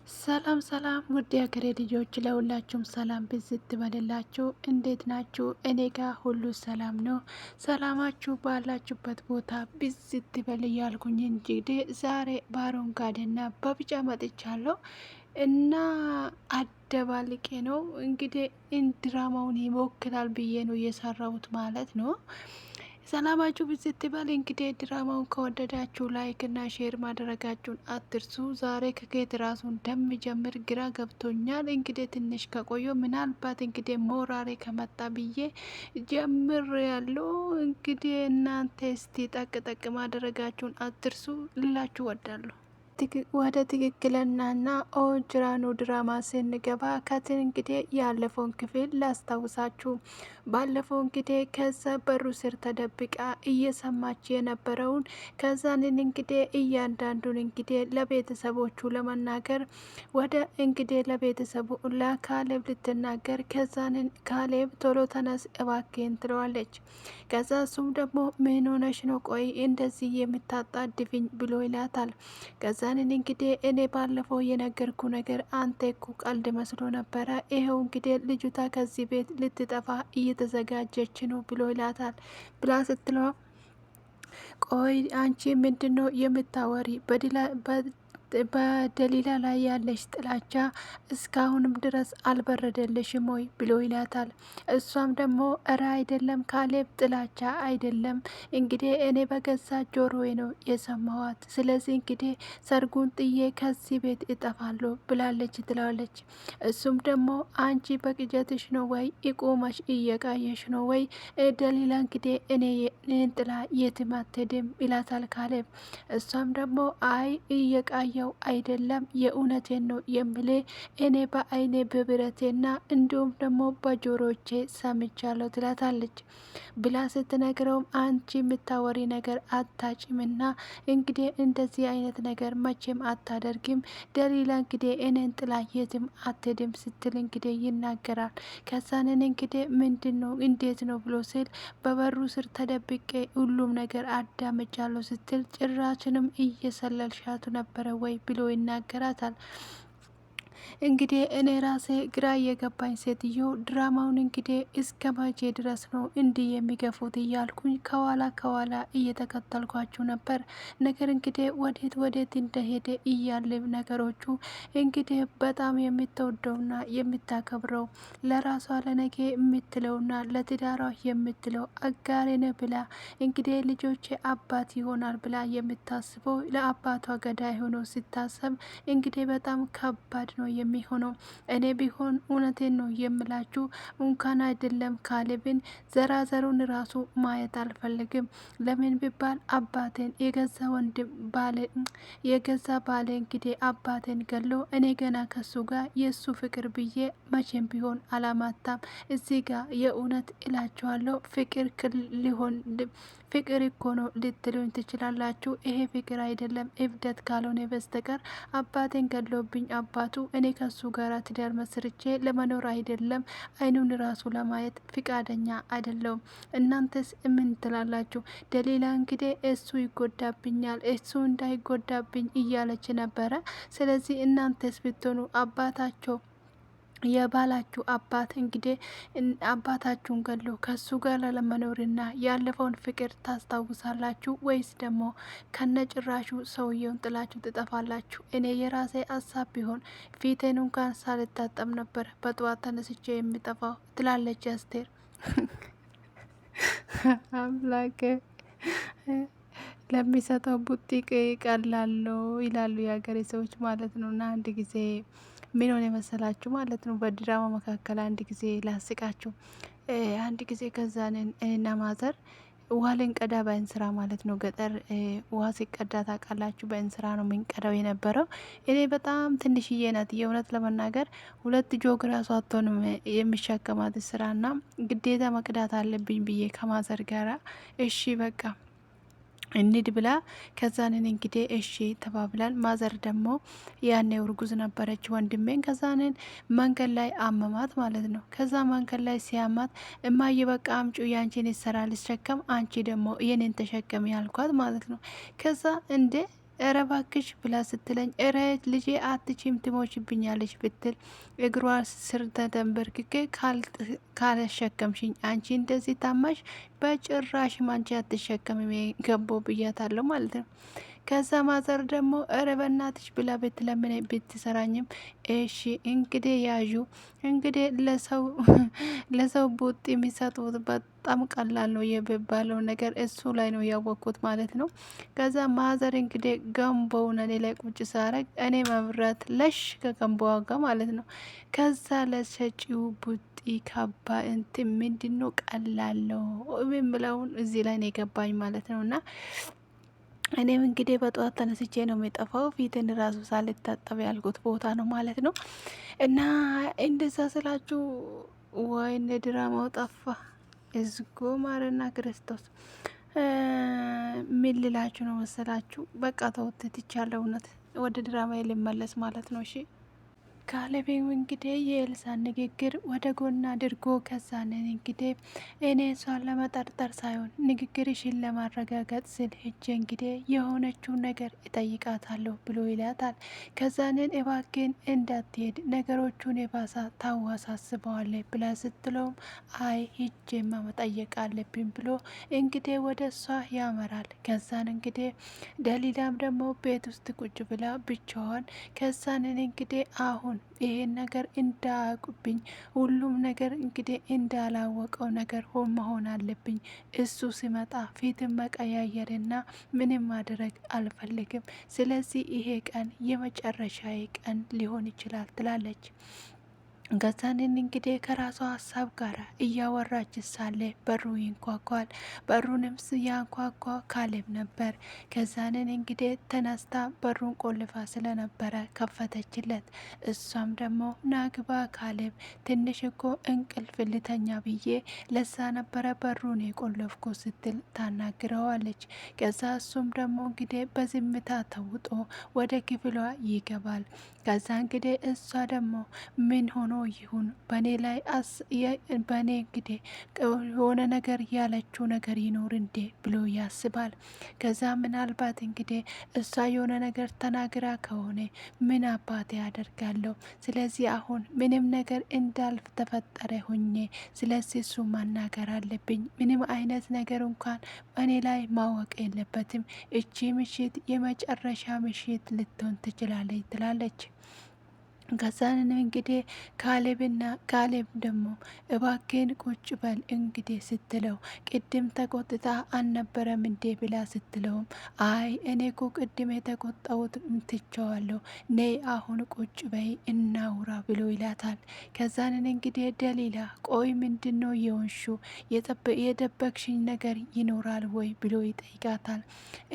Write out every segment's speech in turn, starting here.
ሰላም ሰላም ውድ የሀገሬ ልጆች ለሁላችሁም ሰላም ብዝት በልላችሁ። እንዴት ናችሁ? እኔ ጋር ሁሉ ሰላም ነው። ሰላማችሁ ባላችሁበት ቦታ ብዝት በል እያልኩኝ እንግዲህ ዛሬ በአረንጓዴና በቢጫ መጥቻለሁ እና አደባልቄ ነው እንግዲህ ድራማውን ይወክላል ብዬ ነው እየሰራሁት ማለት ነው። ሰላማችሁ ብዝት ይበል። እንግዲህ ድራማውን ከወደዳችሁ ላይክ እና ሼር ማድረጋችሁን አትርሱ። ዛሬ ከኬት ራሱ እንደሚጀምር ግራ ገብቶኛል። እንግዲህ ትንሽ ከቆየ ምናልባት እንግዲህ ሞራሬ ከመጣ ብዬ ጀምር ያለው እንግዲህ እናንተ እስቲ ጠቅ ጠቅ ማድረጋችሁን አትርሱ ልላችሁ ወዳለሁ። ወደ ትክክለኛና ኦሪጂናሉ ድራማ ስንገባ ከትን እንግዲህ ያለፈውን ክፍል ላስታውሳችሁ። ባለፈው እንግዲህ ከዛ በሩ ስር ተደብቃ እየሰማች የነበረውን ከዛንን እንግዲህ እያንዳንዱን እንግዲህ ለቤተሰቦቹ ለመናገር ወደ እንግዲህ ለቤተሰቡ ለካሌብ ልትናገር ከዛንን ካሌብ ቶሎ ተነስ እባክህን ትለዋለች። ከዛ እሱም ደግሞ ምን ሆነሽ ነው ቆይ እንደዚህ የምታጣድፍኝ ብሎ ይላታል። ከዛንን እንግዲህ እኔ ባለፈው የነገርኩ ነገር አንተ እኮ ቀልድ መስሎ ነበረ። ይኸው እንግዲህ ልጅቷ ከዚህ ቤት ልትጠፋ እየተዘጋጀች ነው ብሎ ይላታል። ብላ ስትለው ቆይ አንቺ ምንድን ነው የምታወሪ? በደሊላ ላይ ያለሽ ጥላቻ እስካሁንም ድረስ አልበረደልሽም ወይ ብሎ ይላታል። እሷም ደግሞ እረ አይደለም ካሌብ ጥላቻ አይደለም እንግዲህ እኔ በገዛ ጆሮዬ ነው የሰማዋት። ስለዚህ እንግዲህ ሰርጉን ጥዬ ከዚህ ቤት እጠፋለሁ ብላለች ትላለች። እሱም ደግሞ አንቺ በቅጀትሽ ነው ወይ ኢቆመሽ እየቃየሽ ነው ወይ? ደሊላ እንግዲህ እኔን ጥላ የትም አትሄድም ይላታል ካሌብ። እሷም ደግሞ አይ እየቃየው አይደለም የእውነቴን ነው የምል እኔ በአይኔ በብረቴና እንዲሁም ደግሞ በጆሮቼ ሰምቻለሁ ትላታለች። ብላ ስትነግረውም አንቺ የምታወሪ ነገር አታጭምና እንግዲህ እንደዚህ አይነት ነገር መቼም አታደርግም። ደሊላ እንግዲህ እኔን ጥላ የትም አትሄድም ስትል እንግዲህ ይናገራል። ከዛንን እንግዲህ ምንድን ነው እንዴት ነው ብሎ ሲል በበሩ ስር ተደብቄ ሁሉም ነገር አዳምጫለሁ ስትል ጭራችንም እየሰለልሻቱ ነበረ ወይ ብሎ ይናገራታል። እንግዲህ እኔ ራሴ ግራ የገባኝ ሴትዮ ድራማውን እንግዲህ እስከ መቼ ድረስ ነው እንዲህ የሚገፉት እያልኩኝ ከኋላ እየተከተልኳችሁ ነበር። ነገር እንግዲህ ወዴት እንደሄደ እያለ ነገሮቹ እንግዲህ በጣም የምትወደውና የምታከብረው ለራሷ ለነገ የምትለውና ለትዳሯ የምትለው አጋሬነ ብላ እንግዲህ ልጆቼ አባት ይሆናል ብላ የምታስበው ለአባቷ ገዳይ ሆኖ ሲታሰብ እንግዲህ በጣም ከባድ ነው የሚሆነው። እኔ ቢሆን እውነቴን ነው የምላችሁ እንኳን አይደለም ካሌብን ዘራዘሩን ራሱ ማየት አልፈልግም። ለምን ቢባል አባቴን የገዛ ባሌ እንግዲህ አባቴን ገሎ እኔ ገና ከሱ ጋር የእሱ ፍቅር ብዬ መቼም ቢሆን አላማታም። እዚህ ጋር የእውነት እላችኋለሁ ፍቅር እኮ ነው ልትሉኝ ትችላላችሁ። ይሄ ፍቅር አይደለም እብደት ካልሆነ በስተቀር አባቴን ገሎብኝ አባቱ እኔ ከሱ ጋር ትዳር መስርቼ ለመኖር አይደለም አይኑን ራሱ ለማየት ፍቃደኛ አይደለውም። እናንተስ ምን ትላላችሁ? ደሊላ እንግዲህ እሱ ይጎዳብኛል እሱ እንዳይጎዳብኝ እያለች ነበረ። ስለዚህ እናንተስ ብትሆኑ አባታቸው የባላችሁ አባት እንግዲህ አባታችሁን ገሎ ከሱ ጋር ለመኖርና ያለፈውን ፍቅር ታስታውሳላችሁ ወይስ ደግሞ ከነጭራሹ ሰውየውን ጥላችሁ ትጠፋላችሁ? እኔ የራሴ ሀሳብ ቢሆን ፊቴን እንኳን ሳልታጠብ ነበር በጠዋት ተነስቼ የሚጠፋው ትላለች አስቴር። አምላክ ለሚሰጠው ቡጢቅ ቀላለው ይላሉ የሀገሬ ሰዎች ማለት ነው። እና አንድ ጊዜ ምን ሆነ የመሰላችሁ ማለት ነው፣ በድራማ መካከል አንድ ጊዜ ላስቃችሁ። አንድ ጊዜ ከዛንን እና ማዘር ውሃ ልንቀዳ በእንስራ ማለት ነው። ገጠር ውሃ ሲቀዳ ታውቃላችሁ፣ በእንስራ ነው የምንቀዳው የነበረው። እኔ በጣም ትንሽዬ ናት የእውነት ለመናገር 2 ጆግ ራሱ አትሆንም የሚሸከማት ስራና ግዴታ መቅዳት አለብኝ ብዬ ከማዘር ጋራ እሺ በቃ እንሂድ ብላ ከዛንን እንግዲህ እሺ ተባብላል። ማዘር ደግሞ ያኔ እርጉዝ ነበረች ወንድሜን። ከዛንን መንገድ ላይ አመማት ማለት ነው። ከዛ መንገድ ላይ ሲያማት እማዬ በቃ አምጩ ያንቺን ይሰራ ልሸከም፣ አንቺ ደግሞ የኔን ተሸከም ያልኳት ማለት ነው። ከዛ እንዴ እረ ባክሽ ብላ ስትለኝ እረ ልጄ አትችም ትሞችብኛለች ብትል እግሯ ስር ተንበርክኬ ካልሸከምሽኝ አንቺ እንደዚህ ታማሽ በጭራሽ አንቺ አትሸከምም ገቦ ብያታለሁ ማለት ነው። ከዛ ማዘር ደግሞ እረ በናትሽ ብላ ብትለምን ብትሰራኝም እሺ እንግዲህ ያዡ እንግዲህ ለሰው ቡጥ የሚሰጡት በጣም ቀላል ነው የሚባለው ነገር እሱ ላይ ነው ያወቅኩት ማለት ነው። ከዛ ማዘር እንግዲህ ገንቦውን እኔ ላይ ቁጭ ሳረግ እኔ መብራት ለሽ ከገንቦዋ ጋር ማለት ነው። ከዛ ለሰጪው ቡጢ ካባ እንትን ምንድነው ቀላለው የምለውን እዚህ ላይ ነው የገባኝ ማለት ነው። እና እኔም እንግዲህ በጠዋት ተነስቼ ነው የሚጠፋው ፊትን ራሱ ሳልታጠብ ያልኩት ቦታ ነው ማለት ነው። እና እንደዛ ስላችሁ ወይኔ ድራማው ጠፋ። እዝጎ ማርና ክርስቶስ ምን ልላችሁ ነው መሰላችሁ? በቃ ተውት ትቻለሁ። እውነት ወደ ድራማ ልመለስ ማለት ነው። እሺ ካሌብም እንግዲህ የኤልሳን ንግግር ወደ ጎን አድርጎ ከዛንን እንግዲህ እኔ እሷን ለመጠርጠር ሳይሆን ንግግርሽን ለማረጋገጥ ስል ሄጄ እንግዲህ የሆነችውን ነገር እጠይቃታለሁ ብሎ ይላታል። ከዛንን እባክን እንዳትሄድ ነገሮቹን የባሳ ታዋሳስበዋለ ብላ ስትለውም አይ ሂጄማ መጠየቅ አለብኝ ብሎ እንግዲህ ወደ እሷ ያመራል። ከዛን እንግዲህ ደሊላም ደግሞ ቤት ውስጥ ቁጭ ብላ ብቻዋን ከዛንን እንግዲህ አሁን ይሄን ነገር እንዳያውቁብኝ ሁሉም ነገር እንግዲህ እንዳላወቀው ነገር መሆን አለብኝ። እሱ ሲመጣ ፊትን መቀያየርና ምንም ማድረግ አልፈልግም። ስለዚህ ይሄ ቀን የመጨረሻዬ ቀን ሊሆን ይችላል ትላለች። ከዛንን እንግዲህ ከራሷ ሀሳብ ጋር እያወራች ሳለ በሩ ይንኳኳል። በሩንም ያንኳኳ ካሌብ ነበር። ከዛንን እንግዲህ ተነስታ በሩን ቆልፋ ስለነበረ ከፈተችለት። እሷም ደግሞ ናግባ ካሌብ ትንሽ እኮ እንቅልፍ ልተኛ ብዬ ለዛ ነበረ በሩን የቆለፍኩ ስትል ታናግረዋለች። ከዛ እሱም ደግሞ እንግዲህ በዝምታ ተውጦ ወደ ክፍሏ ይገባል። ከዛ እንግዲህ እሷ ደግሞ ምን ሆኖ ይሁን በእኔ ላይ በእኔ እንግዲህ የሆነ ነገር ያለችው ነገር ይኖር እንዴ ብሎ ያስባል። ከዛ ምናልባት እንግዲህ እሷ የሆነ ነገር ተናግራ ከሆነ ምን አባቴ ያደርጋለሁ። ስለዚህ አሁን ምንም ነገር እንዳልተፈጠረ ሁኜ ስለዚህ እሱ ማናገር አለብኝ። ምንም አይነት ነገር እንኳን እኔ ላይ ማወቅ የለበትም። እቺ ምሽት የመጨረሻ ምሽት ልትሆን ትችላለች ትላለች። ከዛንን እንግዲህ ካሌብ ደግሞ እባክን ቁጭ በል እንግዲህ ስትለው ቅድም ተቆጥታ አልነበረም እንዴ ብላ ስትለውም አይ እኔ እኮ ቅድም የተቆጣሁት ትቸዋለሁ ነይ አሁን ቁጭ በይ እናውራ ብሎ ይላታል። ከዛንን እንግዲህ ደሊላ ቆይ ምንድን ነው የሆንሹ የደበቅሽኝ ነገር ይኖራል ወይ ብሎ ይጠይቃታል።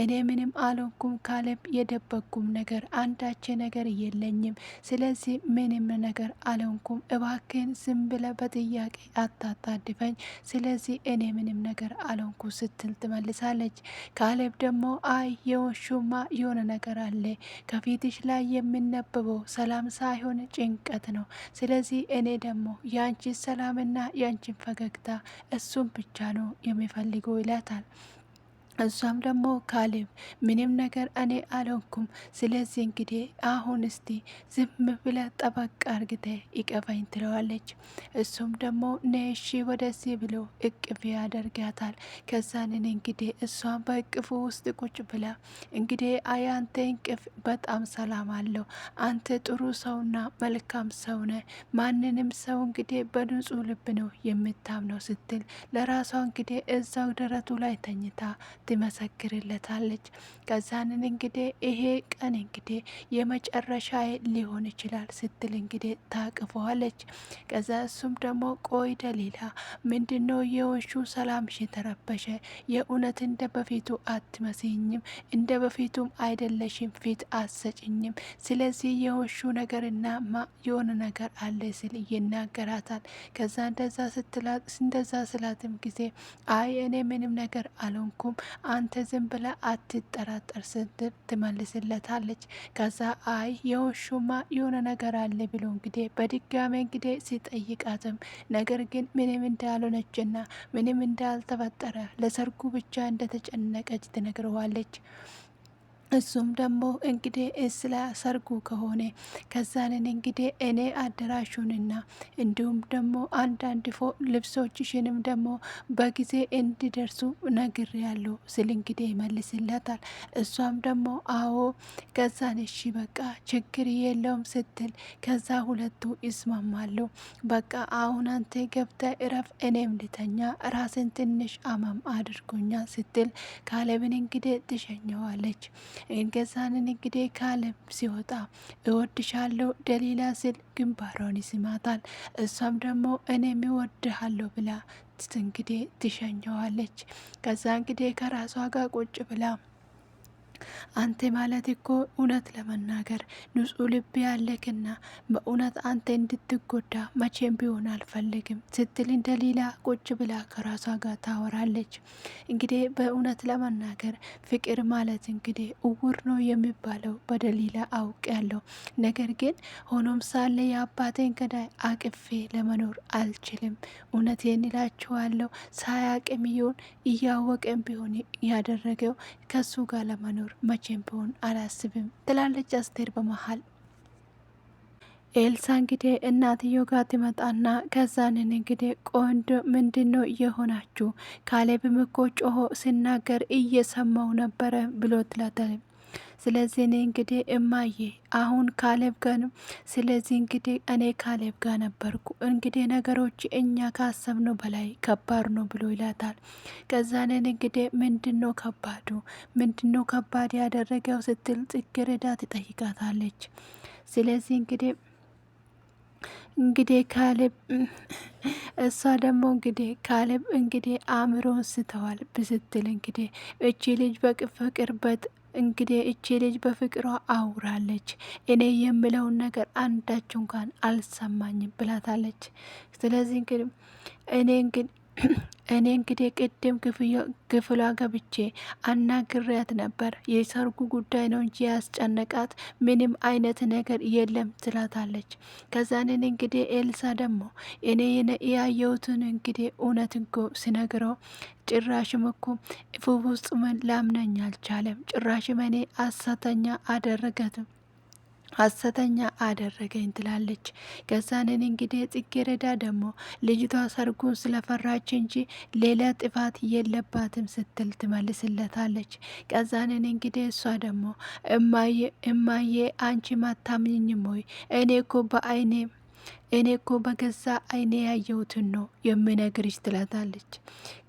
እኔ ምንም አልሆንኩም ካሌብ የደበቅኩም ነገር አንዳች ነገር የለኝም። ስለዚህ ምንም ነገር አልሆንኩም እባክን ዝም ብለ በጥያቄ አታታድፈኝ። ስለዚህ እኔ ምንም ነገር አልሆንኩ ስትል ትመልሳለች። ካሌብ ደግሞ አይ የወሹማ የሆነ ነገር አለ ከፊትሽ ላይ የሚነበበው ሰላም ሳይሆን ጭንቀት ነው። ስለዚህ እኔ ደግሞ ያንቺን ሰላምና ያንቺን ፈገግታ እሱም ብቻ ነው የሚፈልገው ይላታል። እሷም ደግሞ ካሌብ ምንም ነገር እኔ አልሆንኩም። ስለዚህ እንግዲህ አሁን እስቲ ዝም ብለ ጠበቅ አርግተ ይቀፈኝ ትለዋለች። እሱም ደግሞ ነሺ ወደዚህ ብሎ እቅፍ ያደርጋታል። ከዛንን እንግዲህ እሷም በእቅፉ ውስጥ ቁጭ ብላ እንግዲህ አያንተ እንቅፍ በጣም ሰላም አለው። አንተ ጥሩ ሰውና መልካም ሰው ነ ማንንም ሰው እንግዲህ በንጹህ ልብ ነው የምታምነው ስትል ለራሷ እንግዲህ እዛው ደረቱ ላይ ተኝታ ትመሰክርለታለች። ከዛንን እንግዲህ ይሄ ቀን እንግዲህ የመጨረሻ ሊሆን ይችላል ስትል እንግዲህ ታቅፈዋለች። ከዛ እሱም ደግሞ ቆይ ደሊላ ምንድነው የወሹ ሰላምሽ ተረበሸ? የእውነት እንደ በፊቱ አትመስኝም፣ እንደ በፊቱም አይደለሽም፣ ፊት አሰጭኝም። ስለዚህ የወሹ ነገርና የሆነ ነገር አለ ስል ይናገራታል። ከዛ እንደዛ ስላትም ጊዜ አይ እኔ ምንም ነገር አልሆንኩም አንተ ዝም ብለ አትጠራጠር ስትል ትመልስለታለች። ከዛ አይ የውሹማ የሆነ ነገር አለ ብሎ እንግዲህ በድጋሚ እንግዲህ ሲጠይቃትም ነገር ግን ምንም እንዳልሆነችና ምንም እንዳልተፈጠረ ለሰርጉ ብቻ እንደተጨነቀች ትነግረዋለች። እሱም ደግሞ እንግዲህ ስለ ሰርጉ ከሆነ ከዛንን እንግዲህ እኔ አዳራሹንና እንዲሁም ደግሞ አንዳንድ ልብሶችሽንም ደግሞ በጊዜ እንዲደርሱ ነግር ያለው ስል እንግዲህ ይመልስለታል። እሷም ደግሞ አዎ ከዛን እሺ በቃ ችግር የለውም ስትል ከዛ ሁለቱ ይስማማሉ። በቃ አሁን አንተ ገብተ እረፍ፣ እኔም ልተኛ ራስን ትንሽ አመም አድርጎኛ ስትል ካሌብን እንግዲህ ትሸኘዋለች። እንገዛንን እንግዲህ ካሌብ ሲወጣ እወድሻለሁ ደሊላ ስል ግንባሯን ይስማታል። እሷም ደግሞ እኔም እወድሃለሁ ብላ እንግዲህ ትሸኘዋለች። ከዛ እንግዲህ ከራሷ ጋር ቁጭ ብላ አንተ ማለት እኮ እውነት ለመናገር ንጹሕ ልብ ያለክና በእውነት አንተ እንድትጎዳ መቼም ቢሆን አልፈልግም ስትል ደሊላ ቁጭ ብላ ከራሷ ጋር ታወራለች። እንግዲህ በእውነት ለመናገር ፍቅር ማለት እንግዲህ እውር ነው የሚባለው በደሊላ አውቅ ያለው ነገር ግን ሆኖም ሳለ የአባቴን ገዳይ አቅፌ ለመኖር አልችልም። እውነቴን እላችኋለሁ ሳያቅም ይሁን እያወቀም ቢሆን ያደረገው ከሱ ጋር ለመኖር መቼም ቢሆን አላስብም ትላለች አስቴር በመሀል። ኤልሳ እንግዲህ እናትየው ጋር ትመጣና ከዛንን እንግዲህ ቆንጆ ምንድን ነው የሆናችሁ? ካሌብም እኮ ጮሆ ሲናገር እየሰማው ነበረ ብሎ ትላታል። ስለዚህ እኔ እንግዲህ እማዬ አሁን ካሌብ ጋር ነው። ስለዚህ እንግዲህ እኔ ካሌብ ጋር ነበርኩ። እንግዲህ ነገሮች እኛ ካሰብነው በላይ ከባድ ነው ብሎ ይላታል። ከዛንን እንግዲህ ምንድን ነው ከባዱ? ምንድን ነው ከባድ ያደረገው ስትል ጽጌረዳ ትጠይቃታለች። ስለዚህ እንግዲህ ካሌብ እሷ ደግሞ እንግዲህ ካሌብ እንግዲህ አእምሮን ስተዋል ብስትል እንግዲህ እቺ ልጅ በፍቅርበት እንግዲህ እቺ ልጅ በፍቅሯ አውራለች። እኔ የምለውን ነገር አንዳችሁ እንኳን አልሰማኝም ብላታለች። ስለዚህ እንግዲህ እኔ እንግዲህ ቅድም ክፍሏ ገብቼ አናግሬያት ነበር። የሰርጉ ጉዳይ ነው እንጂ ያስጨነቃት ምንም አይነት ነገር የለም ትላታለች። ከዛንን እንግዲህ ኤልሳ ደግሞ እኔ ያየሁትን እንግዲህ እውነት እንኮ ሲነግረው ጭራሽም እኮ ፍጹም ላምነኝ አልቻለም። ጭራሽም እኔ ሐሰተኛ አደረገኝ ትላለች። ከዛንን እንግዲህ ጽጌረዳ ደግሞ ልጅቷ ሰርጉን ስለፈራች እንጂ ሌላ ጥፋት የለባትም ስትል ትመልስለታለች። ከዛንን እንግዲህ እሷ ደግሞ እማዬ አንቺ ማታምኝም ወይ? እኔ እኮ በገዛ አይኔ ያየሁትን ነው የምነግርሽ ትላታለች።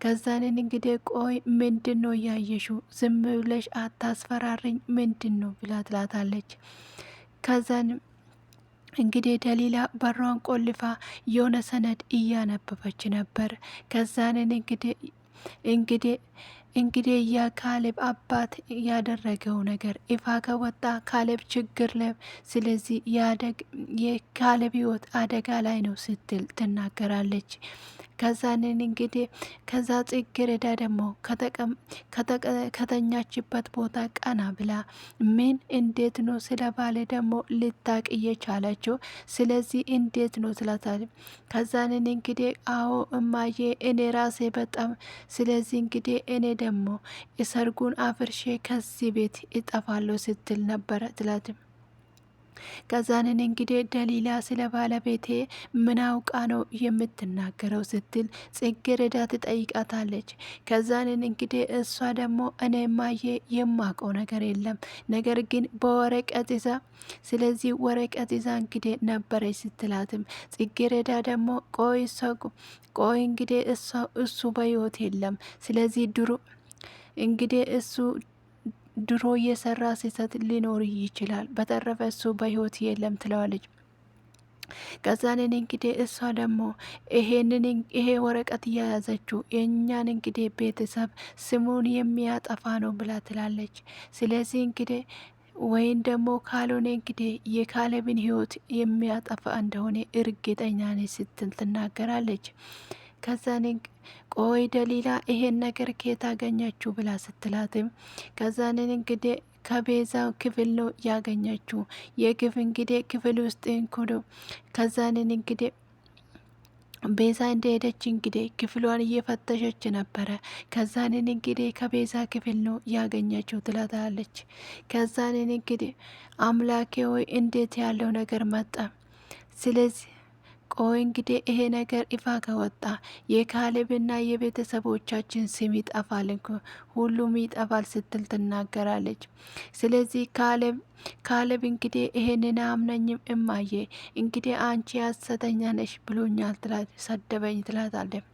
ከዛንን እንግዲህ ቆይ ምንድን ነው ያየሽው? ዝም ብለሽ አታስፈራርኝ ምንድን ነው ብላ ትላታለች። ከዛን እንግዲህ ደሊላ በሯን ቆልፋ የሆነ ሰነድ እያነበበች ነበር። ከዛንን እንግዲህ የካሌብ አባት ያደረገው ነገር ይፋ ከወጣ ካሌብ ችግር ለም ስለዚህ የካሌብ ሕይወት አደጋ ላይ ነው ስትል ትናገራለች። ከዛንን እንግዲህ ከዛ ጽጌረዳ ደግሞ ከተኛችበት ቦታ ቀና ብላ ምን እንዴት ነው ስለ ባለ ደግሞ ልታቅ እየቻለችው? ስለዚህ እንዴት ነው ትላታል። ከዛንን እንግዲህ አዎ እማዬ እኔ ራሴ በጣም ስለዚህ እንግዲህ እኔ ደግሞ የሰርጉን አፍርሼ ከዚህ ቤት እጠፋለሁ ስትል ነበረ ትላትም። ከዛንን እንግዲህ ደሊላ ስለ ባለቤቴ ምን አውቃ ነው የምትናገረው ስትል ጽጌረዳ ትጠይቃታለች። ከዛንን እንግዲህ እሷ ደግሞ እኔ ማየ የማውቀው ነገር የለም ነገር ግን በወረቀት ይዛ ስለዚህ ወረቀት ይዛ እንግዲህ ነበረች ስትላትም ጽጌረዳ ደግሞ ቆይ እንግዲህ እሱ በሕይወት የለም ስለዚህ እሱ ድሮ እየሰራ ስህተት ሊኖር ይችላል። በተረፈ እሱ በሕይወት የለም ትለዋለች። ከዛንን እንግዲህ እሷ ደግሞ ይሄ ወረቀት እያያዘችው የእኛን እንግዲህ ቤተሰብ ስሙን የሚያጠፋ ነው ብላ ትላለች። ስለዚህ እንግዲህ ወይም ደግሞ ካልሆነ እንግዲህ የካሌብን ሕይወት የሚያጠፋ እንደሆነ እርግጠኛ ነኝ ስትል ትናገራለች። ከዛን ቆይ ደሊላ ይሄን ነገር ከየት አገኘችው ብላ ስትላትም ከዛንን እንግዲህ ከቤዛ ክፍል ነው ያገኘችው። የግፍ እንግዲህ ክፍል ውስጥ እንኩዶ ከዛንን እንግዲህ ቤዛ እንደሄደች እንግዲህ ክፍሏን እየፈተሸች ነበረ። ከዛንን እንግዲህ ከቤዛ ክፍል ነው ያገኘችው ትላታለች። ከዛንን እንግዲህ አምላኬ ሆይ እንዴት ያለው ነገር መጣ? ስለዚህ ቆይ እንግዲህ ይሄ ነገር ይፋ ከወጣ የካሌብና የቤተሰቦቻችን ስም ይጠፋል እኮ ሁሉም ይጠፋል ስትል ትናገራለች። ስለዚህ ካሌብ እንግዲህ ይሄንን አምነኝም እማዬ እንግዲህ አንቺ ሐሰተኛ ነሽ ብሎኛል ሰደበኝ ትላታለች።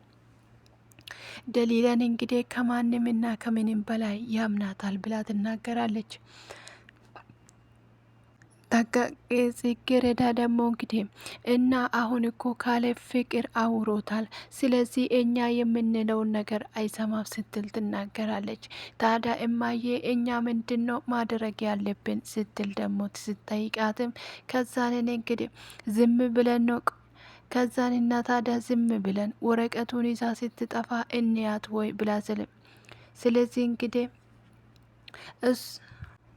ደሊላን እንግዲህ ከማንምና ከምንም በላይ ያምናታል ብላ ትናገራለች። ጽጌረዳ ደግሞ እንግዲህ እና አሁን እኮ ካሌብ ፍቅር አውሮታል፣ ስለዚህ እኛ የምንለውን ነገር አይሰማም ስትል ትናገራለች። ታዲያ እማዬ እኛ ምንድን ነው ማድረግ ያለብን ስትል ደግሞ ስትጠይቃትም ከዛንን እንግዲህ ዝም ብለን ነው ከዛንና ታዲያ ዝም ብለን ወረቀቱን ይዛ ስትጠፋ እንያት ወይ ብላ ስለዚህ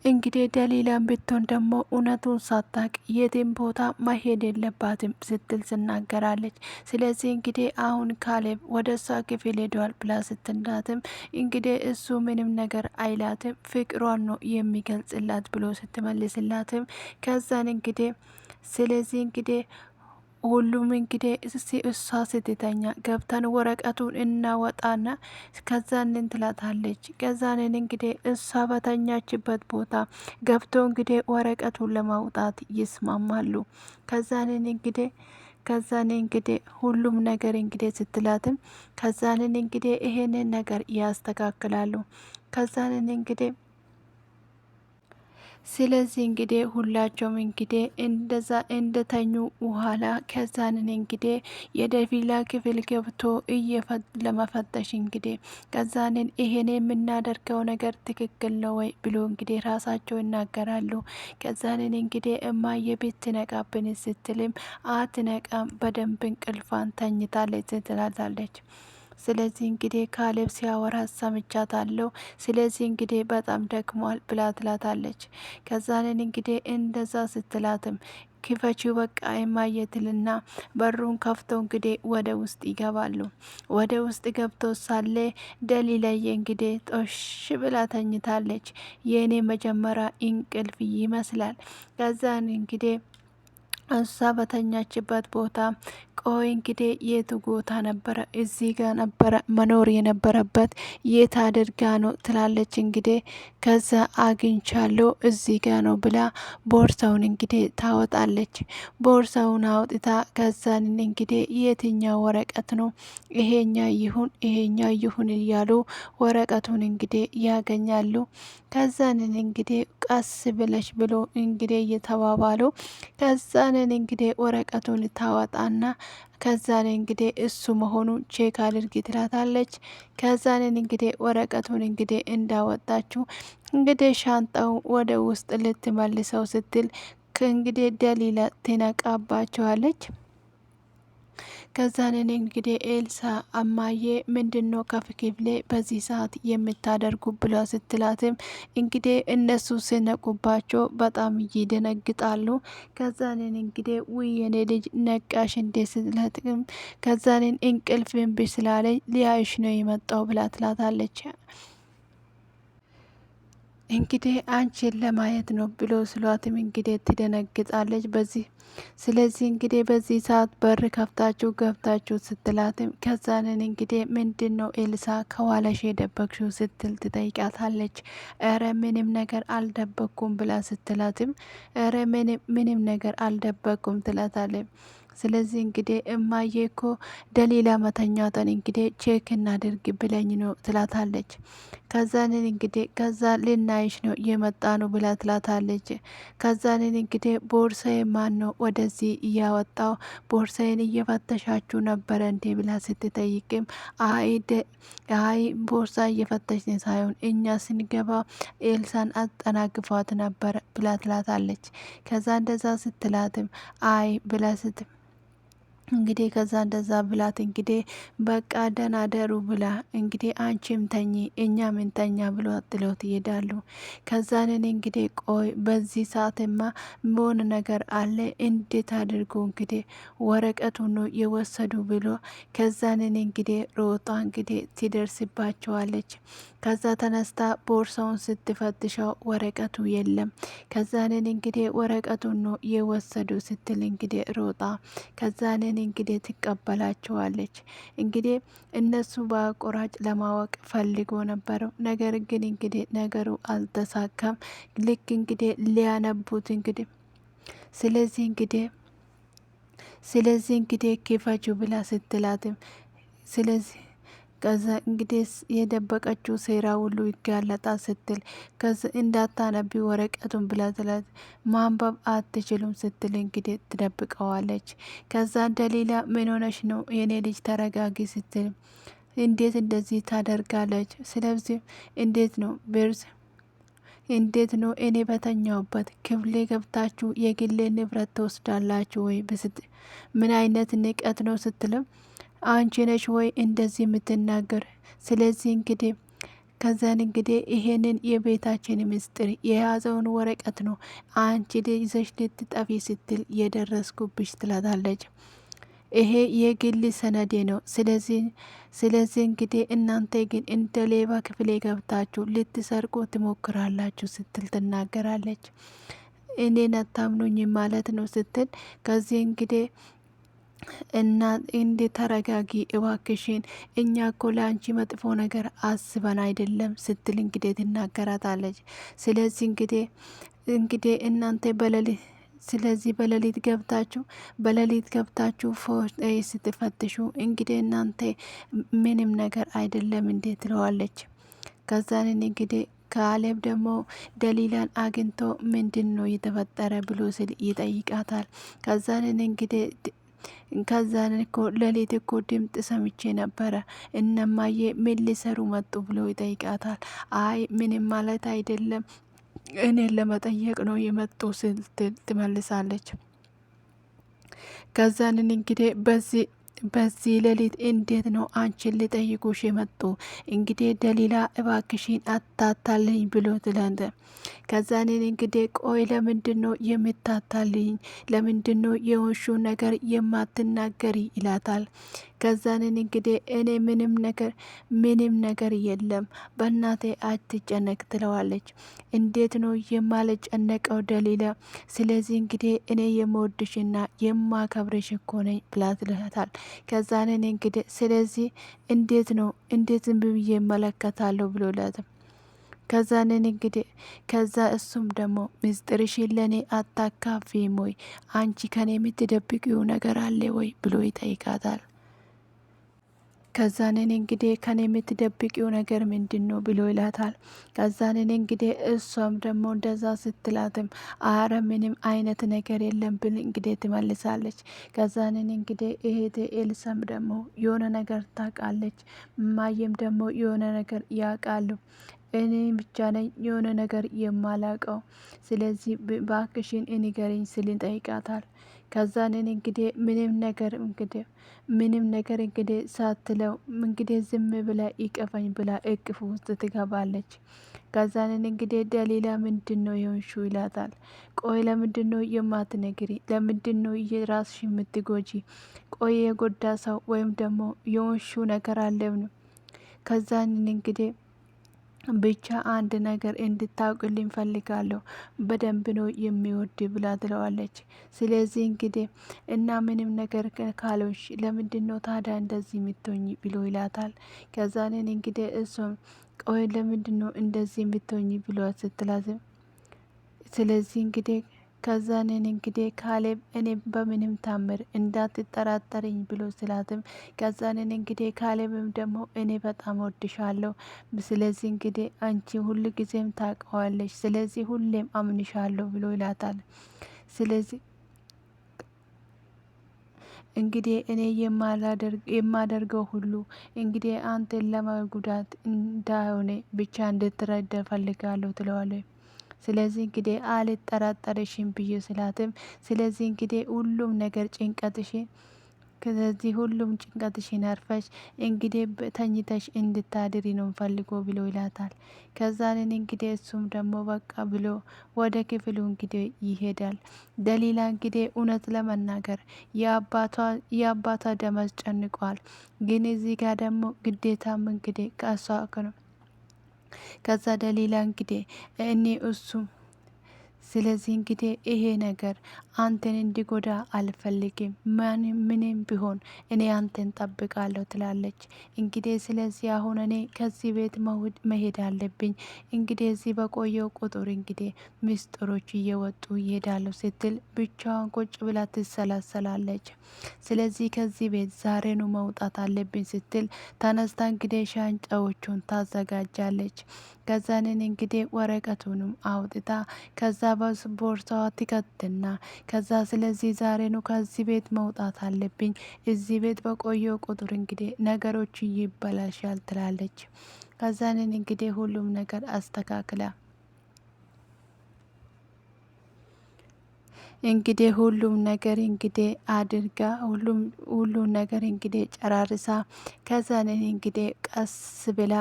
እንግዲህ ደሊላን ብትሆን ደግሞ እውነቱን ሳታቅ የትም ቦታ መሄድ የለባትም ስትል ትናገራለች። ስለዚህ እንግዲህ አሁን ካሌብ ወደ እሷ ክፍል ሄዷል ብላ ስትላትም እንግዲህ እሱ ምንም ነገር አይላትም ፍቅሯን ነው የሚገልጽላት ብሎ ስትመልስላትም ከዛን እንግዲህ ስለዚህ እንግዲህ ሁሉም እንግዲህ እሷ ስትተኛ ገብተን ወረቀቱን እናወጣና ከዛንን ትላታለች። ከዛንን እንግዲህ እሷ በተኛችበት ቦታ ገብቶ እንግዲህ ወረቀቱን ለማውጣት ይስማማሉ። ከዛንን እንግዲህ ሁሉም ነገር እንግዲህ ስትላትም ከዛንን እንግዲህ ይሄንን ነገር ያስተካክላሉ። ከዛንን እንግዲህ ስለዚህ እንግዲህ ሁላቸውም እንግዲህ እንደዛ እንደተኙ በኋላ ከዛንን እንግዲህ የደሊላ ክፍል ገብቶ ለመፈተሽ እንግዲህ ከዛንን ይሄን የምናደርገው ነገር ትክክል ነው ወይ ብሎ እንግዲህ ራሳቸው ይናገራሉ። ከዛንን እንግዲህ እማዬ ቤት ትነቃብን ስትልም አትነቃም በደንብ እንቅልፏን ተኝታለች ትላታለች። ስለዚህ እንግዲህ ካሌብ ሲያወራ ሰምቻታለሁ። ስለዚህ እንግዲህ በጣም ደክሟል ብላ ትላታለች። ከዛንን እንግዲህ እንደዛ ስትላትም ክፈቺው በቃ የማየትልና በሩን ከፍቶ እንግዲህ ወደ ውስጥ ይገባሉ። ወደ ውስጥ ገብቶ ሳለ ደሊላዬ እንግዲህ ጦሽ ብላ ተኝታለች። የእኔ መጀመሪያ እንቅልፍ ይመስላል። ከዛን እንግዲህ እሷ በተኛችበት ቦታ ቆይ እንግዲህ የቱ ቦታ ነበረ? እዚህ ጋር ነበረ መኖር የነበረበት የት አድርጋ ነው ትላለች። እንግዲህ ከዛ አግኝቻለሁ እዚህ ጋ ነው ብላ ቦርሳውን እንግዲህ ታወጣለች። ቦርሳውን አውጥታ ከዛን እንግዲህ የትኛው ወረቀት ነው ይሄኛ ይሁን እያሉ ወረቀቱን እንግዲህ ያገኛሉ። ከዛንን እንግዲህ ቀስ ብለሽ ብሎ እንግዲህ እየተባባሉ ከዛንን እንግዲህ ወረቀቱን ታወጣና ከዛን እንግዲህ እሱ መሆኑን ቼክ አድርጊ ትላታለች። ከዛንን እንግዲህ ወረቀቱን እንግዲህ እንዳወጣችው እንግዲህ ሻንጣው ወደ ውስጥ ልትመልሰው ስትል ከእንግዲህ ደሊላ ትነቃባቸዋለች። ከዛንን እንግዲህ ኤልሳ አማዬ ምንድነው ከክፍሌ በዚህ ሰዓት የምታደርጉ ብላ ስትላትም እንግዲህ እነሱ ሲነቁባቸው በጣም ይደነግጣሉ። ከዛንን እንግዲህ ውይ የኔ ልጅ ነቃሽ እንዴ ስትላትም ከዛንን እንቅልፍ እምቢ ስላለኝ ሊያይሽ ነው የመጣው ብላ ትላታለች። እንግዲህ አንቺን ለማየት ነው ብሎ ስሏትም እንግዲህ ትደነግጣለች። ስለዚህ እንግዲህ በዚህ ሰዓት በር ከፍታችሁ ገብታችሁ ስትላትም ከዛንን እንግዲህ ምንድን ነው ኤልሳ ከኋላሽ የደበቅሽው ስትል ትጠይቃታለች። እረ ምንም ነገር አልደበቅኩም ብላ ስትላትም እረ ምንም ነገር አልደበቅኩም ትላታለች። ስለዚህ እንግዲህ እማዬ እኮ ደሊላ መተኛቷን እንግዲህ ቼክ እናድርግ ብለኝ ነው ትላታለች። ከዛንን እንግዲህ ከዛ ልናይሽ ነው የመጣ ነው ብላ ትላታለች። ከዛንን እንግዲህ ቦርሳዬ ማን ነው ወደዚህ እያወጣው ቦርሳዬን እየፈተሻችሁ ነበረ እንዴ ብላ ስትጠይቅም አይ ቦርሳ እየፈተሽን ሳይሆን እኛ ስንገባ ኤልሳን አጠናግፏት ነበር ብላ ትላታለች። ከዛ እንደዛ ስትላትም አይ ብላ እንግዲህ ከዛ እንደዛ ብላት እንግዲህ በቃ ደህና ደሩ ብላ እንግዲህ አንቺም ተኚ እኛም እንተኛ ብሎ ጥሎት ይሄዳሉ። ከዛንን እንግዲህ ቆይ በዚህ ሰዓትማ ምን ነገር አለ እንዴት አድርጎ እንግዲህ ወረቀቱን ነው የወሰዱ ብሎ ከዛንን እንግዲህ ሮጣ እንግዲህ ትደርስባቸዋለች። ከዛ ተነስታ ቦርሳውን ስትፈትሸው ወረቀቱ የለም። ከዛንን እንግዲህ ወረቀቱን ነው የወሰዱ ስትል እንግዲህ ሮጣ ከዛንን እንግዲህ ትቀበላቸዋለች። እንግዲህ እነሱ በአቆራጭ ለማወቅ ፈልጎ ነበረው። ነገር ግን እንግዲህ ነገሩ አልተሳካም። ልክ እንግዲህ ሊያነቡት እንግዲህ ስለዚህ እንግዲህ ክፈቹ ብላ ስትላትም ስለዚህ ከዛ እንግዲህ የደበቀችው ሴራ ሁሉ ይጋለጣ ስትል ከዚ እንዳታነቢ ወረቀቱን ብላ ትላት ማንበብ አትችሉም ስትል እንግዲህ ትደብቀዋለች። ከዛ ደሊላ ምን ሆነሽ ነው የኔ ልጅ ተረጋጊ ስትል እንዴት እንደዚህ ታደርጋለች? ስለዚህ እንዴት ነው እኔ በተኛውበት ክፍሌ ገብታችሁ የግሌ ንብረት ትወስዳላችሁ ወይ? ምን አይነት ንቀት ነው ስትልም አንቺ ነሽ ወይ እንደዚህ የምትናገር? ስለዚህ እንግዲህ ከዛን እንግዲህ ይሄንን የቤታችን ምስጢር የያዘውን ወረቀት ነው አንቺ ይዘሽ ልትጠፊ ስትል የደረስኩብሽ ትላታለች። ይሄ የግል ሰነዴ ነው። ስለዚህ እንግዲህ እናንተ ግን እንደ ሌባ ክፍሌ ገብታችሁ ልትሰርቁ ትሞክራላችሁ ስትል ትናገራለች። እኔን አታምኑኝ ማለት ነው ስትል ከዚህ እንግዲህ እና እንዴ ተረጋጊ እባክሽን እኛ እኮ ለአንቺ መጥፎ ነገር አስበን አይደለም ስትል እንግዲህ ትናገራታለች። ስለዚህ እንግዲህ እናንተ በሌሊት ገብታችሁ ፎቶ ስትፈትሹ እንግዲህ እናንተ ምንም ነገር አይደለም እንዴ ትለዋለች። ከዛንን እንግዲህ ካሌብ ደግሞ ደሊላን አግኝቶ ምንድን ነው የተፈጠረ ብሎ ስል ይጠይቃታል። ከዛንን እኮ ሌሊት እኮ ድምጥ ሰምቼ ነበረ እነማዬ ምን ሊሰሩ መጡ ብሎ ይጠይቃታል። አይ ምንም ማለት አይደለም እኔን ለመጠየቅ ነው የመጡ ስትል ትመልሳለች። ከዛንን እንግዲህ በዚህ ሌሊት እንዴት ነው አንቺን ሊጠይቁሽ የመጡ? እንግዲህ ደሊላ እባክሽን አታታልኝ ብሎ ትላንተ ከዛንን እንግዲህ ቆይ ለምንድን ነው የምታታልኝ? ለምንድን ነው የወሹ ነገር የማትናገሪ? ይላታል። ከዛንን እንግዲህ እኔ ምንም ነገር የለም በእናቴ አትጨነቅ ትለዋለች። እንዴት ነው የማልጨነቀው ደሊላ? ስለዚህ እንግዲህ እኔ የምወድሽና የማከብርሽ እኮ ነኝ ብላ ትልሃታል። ከዛንን እንግዲህ ስለዚህ እንዴት ዝም ብዬ እመለከታለሁ ብሎ ላትም ከዛንን እንግዲህ ከዛ እሱም ደግሞ ምስጢርሽን ለእኔ አታካፊም ወይ? አንቺ ከኔ የምትደብቂው ነገር አለ ወይ ብሎ ይጠይቃታል። ከዛንን እንግዲህ ከኔ የምትደብቂው ነገር ምንድን ነው ብሎ ይላታል። ከዛንን እንግዲህ እሷም ደግሞ እንደዛ ስትላትም አረ ምንም አይነት ነገር የለም ብል እንግዲህ ትመልሳለች። ከዛንን እንግዲህ እህቴ ኤልሳም ደግሞ የሆነ ነገር ታውቃለች፣ ማየም ደግሞ የሆነ ነገር ያውቃሉ። እኔ ብቻ ነኝ የሆነ ነገር የማላቀው። ስለዚህ ባክሽን ንገሪኝ ስል ይጠይቃታል። ከዛንን እንግዲህ ምንም ነገር እንግዲህ ሳትለው እንግዲህ ዝም ብላ ይቀፈኝ ብላ እቅፍ ውስጥ ትገባለች። ከዛንን እንግዲህ ደሊላ ምንድን ነው የሆንሹ ይላታል። ቆይ ለምንድን ነው የማትነግሪ? ለምንድን ነው የራስሽ የምትጎጂ? ቆይ የጎዳ ሰው ወይም ደግሞ የሆንሹ ነገር አለው ነው? ከዛንን እንግዲህ ብቻ አንድ ነገር እንድታውቅልኝ ፈልጋለሁ፣ በደንብ ነው የሚወድ ብላ ትለዋለች። ስለዚህ እንግዲህ እና ምንም ነገር ካልሆንሽ ለምንድን ነው ታዲያ እንደዚህ የምትሆኝ ብሎ ይላታል። ከዛንን እንግዲህ እሷም ቆይ ለምንድን ነው እንደዚህ የምትሆኝ ብሎ ስትላትም ስለዚህ እንግዲህ ከዛንን እንግዲህ ካሌብ እኔ በምንም ታምር እንዳትጠራጠረኝ ብሎ ስላትም ከዛንን እንግዲህ ካሌብም ደግሞ እኔ በጣም ወድሻለሁ፣ ስለዚህ እንግዲህ አንቺ ሁል ጊዜም ታውቀዋለሽ፣ ስለዚህ ሁሌም አምንሻለሁ ብሎ ይላታል። ስለዚህ እንግዲህ እኔ የማደርገው ሁሉ እንግዲህ አንተን ለመጉዳት እንዳይሆነ ብቻ እንድትረዳ ፈልጋለሁ ትለዋለች። ስለዚህ እንግዲህ አልጠራጠርሽም ብዬ ስላትም ስለዚህ እንግዲህ ሁሉም ነገር ጭንቀትሽን ከዚህ ሁሉም ጭንቀትሽን አርፈሽ እንግዲህ ተኝተሽ እንድታድሪ ነው ፈልጎ ብሎ ይላታል። ከዛንን እንግዲህ እሱም ደግሞ በቃ ብሎ ወደ ክፍሉ እንግዲህ ይሄዳል። ደሊላ እንግዲህ እውነት ለመናገር የአባቷ ደመወዝ ጨንቋል። ግን እዚህ ጋር ደግሞ ግዴታም እንግዲህ ከእሷ ነው። ከዛ ደሊላ እንግዲህ እኔ እሱም ስለዚህ እንግዲህ ይሄ ነገር አንተን እንዲጎዳ አልፈልግም። ምንም ቢሆን እኔ አንተን ጠብቃለሁ ትላለች። እንግዲህ ስለዚህ አሁን እኔ ከዚህ ቤት መሄድ አለብኝ። እንግዲህ እዚህ በቆየው ቁጥር እንግዲህ ምስጢሮች እየወጡ ይሄዳሉ ስትል ብቻዋን ቁጭ ብላ ትሰላሰላለች። ስለዚህ ከዚህ ቤት ዛሬኑ መውጣት አለብኝ ስትል ተነስታ እንግዲህ ሻንጫዎቹን ታዘጋጃለች። ከዛንን እንግዲህ ወረቀቱንም አውጥታ ከዛ ቦርሳዋ ትከትና ከዛ ስለዚህ ዛሬ ነው ከዚህ ቤት መውጣት አለብኝ። እዚህ ቤት በቆየው ቁጥር እንግዲህ ነገሮች ይበላሻል ትላለች። ከዛንን እንግዲህ ሁሉም ነገር አስተካክላ እንግዲህ ሁሉም ነገር እንግዲህ አድርጋ ሁሉም ነገር እንግዲህ ጨራርሳ ከዛንን እንግዲህ ቀስ ብላ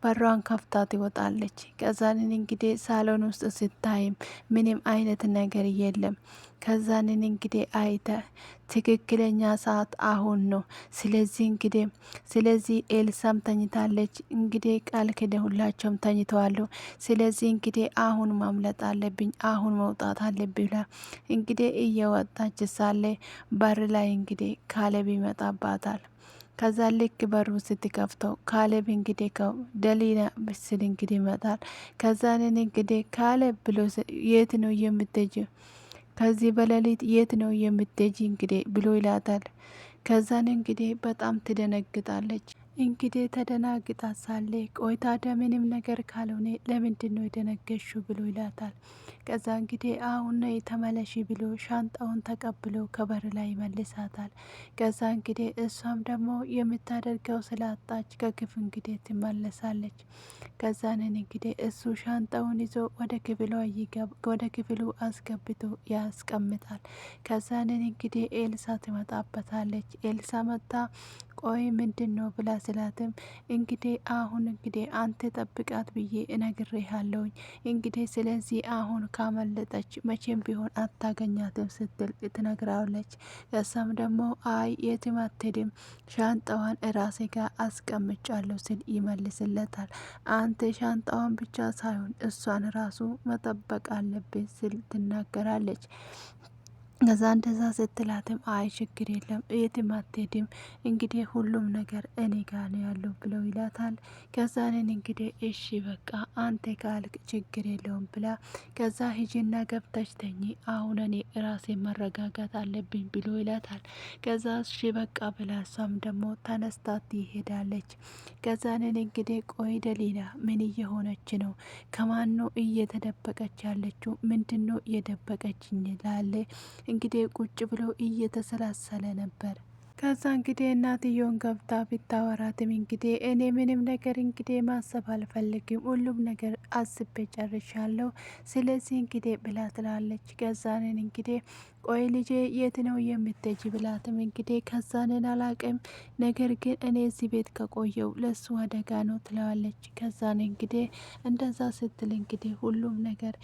በሯን ከፍታ ትወጣለች። ከዛንን እንግዲህ ሳሎን ውስጥ ስታይም ምንም አይነት ነገር የለም። ከዛንን እንግዲህ አይተ ትክክለኛ ሰዓት አሁን ነው። ስለዚህ ኤልሳም ተኝታለች። እንግዲህ ቃል ኪዳን ሁላቸውም ተኝተዋሉ። ስለዚህ እንግዲህ አሁን ማምለጥ አለብኝ፣ አሁን መውጣት አለብኝ ብላ እንግዲህ እየወጣች ሳለ በር ላይ እንግዲህ ካሌብ ይመጣባታል። ከዛ ልክ በሩ ስትከፍተው ካሌብ እንግዲህ ደሊላ ምስል እንግዲህ ይመጣል። ከዛንን እንግዲህ ካሌብ ብሎ የት ነው የምትሄጂው? ከዚህ በሌሊት የት ነው የምትሄጂ እንግዲህ ብሎ ይላታል። ከዛን እንግዲህ በጣም ትደነግጣለች። እንግዲህ ተደናግጣ ሳለ ቆይ ታዲያ ምንም ነገር ካልሆነ ለምንድን ነው የደነገሹ ብሎ ይላታል። ከዛ እንግዲህ አሁን ነው ተመለሺ ብሎ ሻንጣውን ተቀብሎ ከበር ላይ ይመልሳታል። ከዛ እንግዲህ እሷም ደግሞ የምታደርገው ስላጣች ከክፍል እንግዲህ ትመለሳለች። ከዛንን እንግዲህ እሱ ሻንጣውን ይዞ ወደ ክፍሉ አስገብቶ ያስቀምጣል። ከዛንን እንግዲህ ኤልሳ ትመጣበታለች። ኤልሳ መጣ ቆይ ምንድን ነው ብላ ስላትም እንግዲህ አሁን እንግዲህ አንተ ጠብቃት ብዬ እነግሬሃለሁኝ። እንግዲህ ስለዚህ አሁን ካመለጠች መቼም ቢሆን አታገኛትም ስትል ትነግራለች። እሷም ደግሞ አይ የትም አትሄድም ሻንጣዋን እራሴ ጋር አስቀምጫለሁ ስል ይመልስለታል። አንተ ሻንጣዋን ብቻ ሳይሆን እሷን ራሱ መጠበቅ አለብን ስል ትናገራለች። ከዛ እንደዛ ስትላትም አይ ችግር የለም የትም አትሄድም እንግዲህ ሁሉም ነገር እኔ ጋር ነው ያለው ብለው ይላታል። ከዛንን እንግዲህ እሺ በቃ አንተ ካልክ ችግር የለውም ብላ ከዛ ሂጂና ገብተሽ ተኚ አሁን እኔ ራሴ መረጋጋት አለብኝ ብሎ ይላታል። ከዛ እሺ በቃ ብላ እሷም ደግሞ ተነስታት ይሄዳለች። ከዛንን እንግዲህ ቆይ ደሊላ ምን እየሆነች ነው? ከማን ነው እየተደበቀች ያለችው? ምንድን ነው እየደበቀችኝ ላለ እንግዲህ ቁጭ ብሎ እየተሰላሰለ ነበር። ከዛ እንግዲህ እናትየውን ገብታ ብታወራትም እንግዲህ እኔ ምንም ነገር እንግዲህ ማሰብ አልፈልግም፣ ሁሉም ነገር አስቤ ጨርሻለሁ። ስለዚህ እንግዲህ ብላ ትላለች። ከዛንን እንግዲህ ቆይ ልጄ የት ነው የምትሄጂ ብላትም እንግዲህ ከዛንን አላቅም፣ ነገር ግን እኔ እዚህ ቤት ከቆየው ለሱ አደጋ ነው ትለዋለች። ከዛን እንግዲህ እንደዛ ስትል እንግዲህ ሁሉም ነገር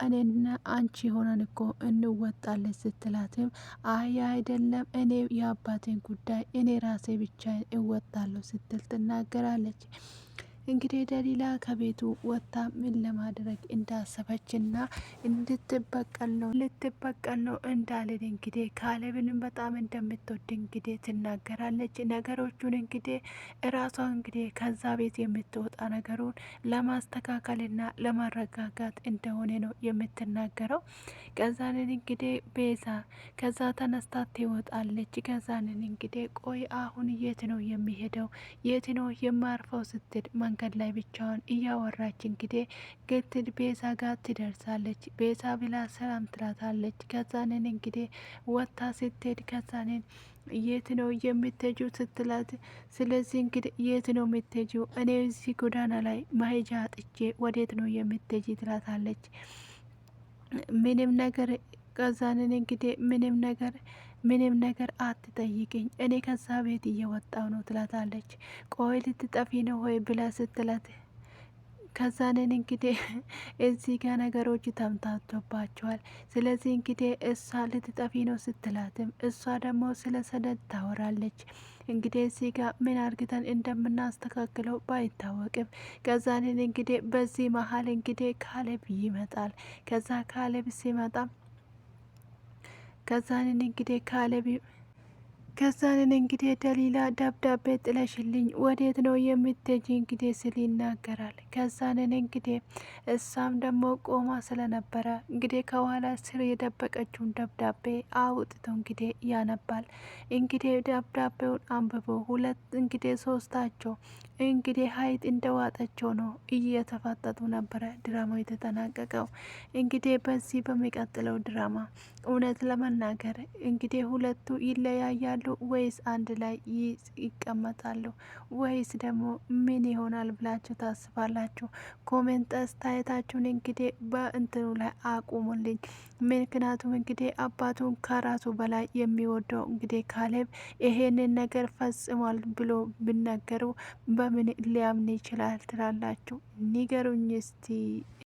እኔና አንቺ ሆነን እኮ እንወጣለን ስትላትም አይ አይደለም እኔ የአባቴን ጉዳይ እኔ ራሴ ብቻ እወጣለሁ ስትል ትናገራለች። እንግዲህ ደሊላ ከቤቱ ወጥታ ምን ለማድረግ እንዳሰበችና ልትበቀል ነው እንዳልን እንግዲህ ካሌብንም በጣም እንደምትወድ እንግዲህ ትናገራለች። ነገሮቹን እንግዲህ እራሷ እንግዲህ ከዛ ቤት የምትወጣ ነገሩን ለማስተካከልና ለማረጋጋት እንደሆነ ነው የምትናገረው። ከዛንን እንግዲህ ቤዛ ከዛ ተነስታ ትወጣለች። ከዛንን እንግዲህ ቆይ አሁን የት ነው የሚሄደው የት ነው የማርፈው ስትል መንገድ ላይ ብቻዋን እያወራች እንግዲህ ግትል ቤዛ ጋር ትደርሳለች። ቤዛ ብላ ሰላም ትላታለች። ከዛንን እንግዲህ ወጥታ ስትሄድ ከዛንን የት ነው የምትሄጂው ስትላት፣ ስለዚህ እንግዲህ የት ነው የምትሄጂው እኔ እዚህ ጎዳና ላይ መሄጃ አጥቼ ወዴት ነው የምትሄጂ ትላታለች። ምንም ነገር ከዛንን እንግዲህ ምንም ነገር አትጠይቅኝ፣ እኔ ከዛ ቤት እየወጣው ነው ትላታለች። ቆይ ልትጠፊ ነው ወይ ብላ ስትላት ከዛንን እንግዲህ እዚህ ጋር ነገሮች ተምታቶባቸዋል። ስለዚህ እንግዲህ እሷ ልትጠፊ ነው ስትላትም እሷ ደግሞ ስለ ሰደድ ታወራለች። እንግዲህ እዚህ ጋር ምን አርግተን እንደምናስተካክለው ባይታወቅም ከዛንን እንግዲህ በዚህ መሀል እንግዲህ ካሌብ ይመጣል። ከዛ ካሌብ ሲመጣ ከዛንን እንግዲህ ደሊላ ደብዳቤ ጥለሽልኝ ወዴት ነው የምትሄጂ እንግዲህ ስል ይናገራል። ከዛንን እንግዲህ እሷም ደግሞ ቆማ ስለነበረ እንግዲህ ከኋላ ስር የደበቀችውን ደብዳቤ አውጥቶ እንግዲህ ያነባል። እንግዲህ ደብዳቤውን አንብቦ እንግዲህ ሶስታቸው እንግዲህ ሀይጥ እንደዋጠቸው ነው እየተፋጠጡ ነበረ ድራማው የተጠናቀቀው። እንግዲህ በዚህ በሚቀጥለው ድራማ እውነት ለመናገር እንግዲህ ሁለቱ ይለያያሉ ወይስ አንድ ላይ ይቀመጣሉ ወይስ ደግሞ ምን ይሆናል ብላችሁ ታስባላችሁ? ኮሜንት አስተያየታችሁን እንግዲህ በእንትኑ ላይ አቁሙልኝ። ምክንያቱም እንግዲህ አባቱን ከራሱ በላይ የሚወደው እንግዲህ ካሌብ ይሄንን ነገር ፈጽሟል ብሎ ብነገሩ በምን ሊያምን ይችላል ትላላችሁ? ንገሩኝ እስቲ።